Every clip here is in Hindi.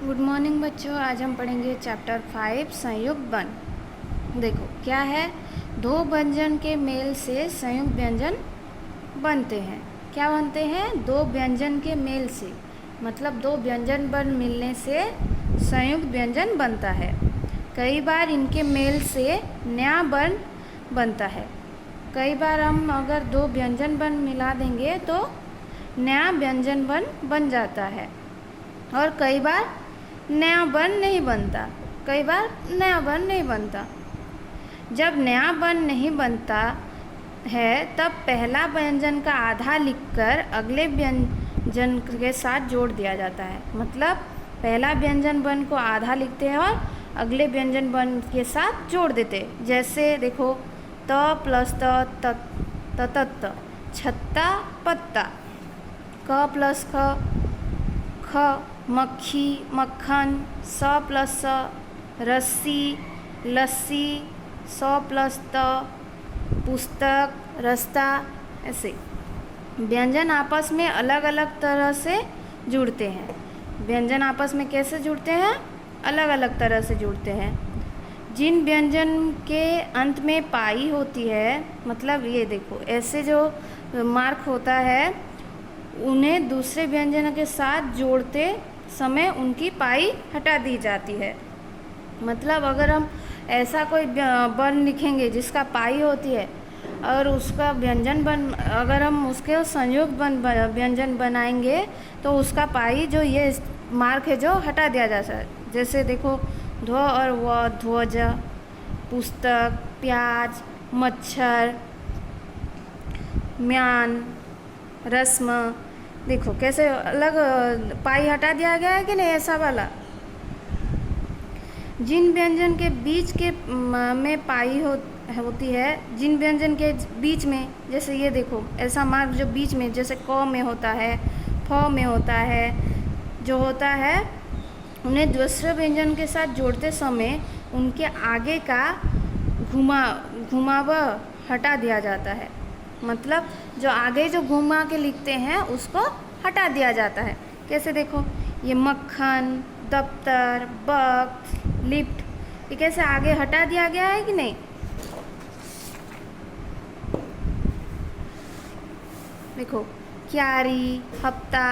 गुड मॉर्निंग बच्चों। आज हम पढ़ेंगे चैप्टर 5 संयुक्त वर्ण। देखो क्या है, दो व्यंजन के मेल से संयुक्त व्यंजन बनते हैं। क्या बनते हैं? दो व्यंजन के मेल से, मतलब दो व्यंजन वर्ण मिलने से संयुक्त व्यंजन बनता है। कई बार इनके मेल से नया वर्ण बनता है। कई बार हम अगर दो व्यंजन वर्ण मिला देंगे तो नया व्यंजन वर्ण बन जाता है, और कई बार नया वर्ण नहीं बनता। कई बार नया वर्ण नहीं बनता। जब नया वर्ण नहीं बनता है तब पहला व्यंजन का आधा लिखकर अगले व्यंजन के साथ जोड़ दिया जाता है। मतलब पहला व्यंजन वर्ण को आधा लिखते हैं और अगले व्यंजन वर्ण के साथ जोड़ देते हैं। जैसे देखो, त प्लस त, छत्ता पत्ता, क प्लस ख मक्खी मक्खन, स प्लस स रस्सी लस्सी, स प्लस त पुस्तक रास्ता। ऐसे व्यंजन आपस में अलग अलग तरह से जुड़ते हैं। व्यंजन आपस में कैसे जुड़ते हैं? अलग अलग तरह से जुड़ते हैं। जिन व्यंजन के अंत में पाई होती है, मतलब ये देखो ऐसे जो मार्क होता है, उन्हें दूसरे व्यंजन के साथ जोड़ते समय उनकी पाई हटा दी जाती है। मतलब अगर हम ऐसा कोई वर्ण लिखेंगे जिसका पाई होती है और उसका व्यंजन अगर हम उसके संयुक्त व्यंजन बनाएंगे तो उसका पाई जो ये मार्क है जो हटा दिया जाता है। जैसे देखो, ध्व और व ध्वज, पुस्तक, प्याज, मच्छर, म्यान, रस्म। देखो कैसे अलग पाई हटा दिया गया है कि नहीं, ऐसा वाला। जिन व्यंजन के बीच के में पाई होती है, जिन व्यंजन के बीच में, जैसे ये देखो ऐसा मार्क जो बीच में, जैसे क में होता है, फ में होता है, जो होता है, उन्हें दूसरे व्यंजन के साथ जोड़ते समय उनके आगे का घुमाव हटा दिया जाता है। मतलब जो आगे जो घुमा के लिखते हैं उसको हटा दिया जाता है। कैसे देखो, ये मक्खन, दफ्तर, वक्त, लिफ्ट, ये कैसे आगे हटा दिया गया है कि नहीं। देखो, क्यारी, हफ्ता।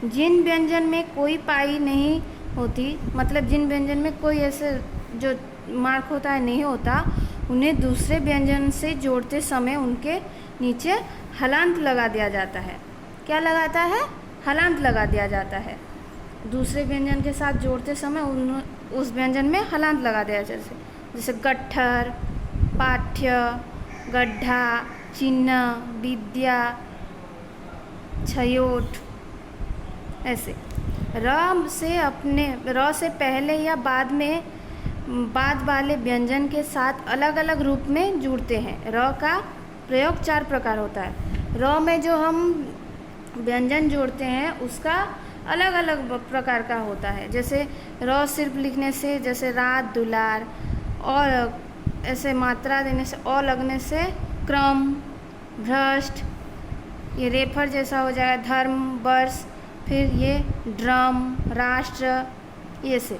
जिन व्यंजन में कोई पाई नहीं होती, मतलब जिन व्यंजन में कोई ऐसे जो मार्क होता है नहीं होता, उन्हें दूसरे व्यंजन से जोड़ते समय उनके नीचे हलांत लगा दिया जाता है। क्या लगाता है? हलांत लगा दिया जाता है। दूसरे व्यंजन के साथ जोड़ते समय उस व्यंजन में हलांत लगा दिया जाता है। जैसे गट्ठर, पाठ्य, गड्ढा, चिन्ह, विद्या, छयोट। ऐसे र से पहले या बाद वाले व्यंजन के साथ अलग अलग रूप में जुड़ते हैं। र का प्रयोग 4 प्रकार होता है। र में जो हम व्यंजन जोड़ते हैं उसका अलग अलग प्रकार का होता है। जैसे र सिर्फ लिखने से, जैसे रात, दुलार, और ऐसे मात्रा देने से, और लगने से क्रम, भ्रष्ट, ये रेफर जैसा हो जाएगा, धर्म, वर्ष, फिर ये ड्रम, राष्ट्र, ये से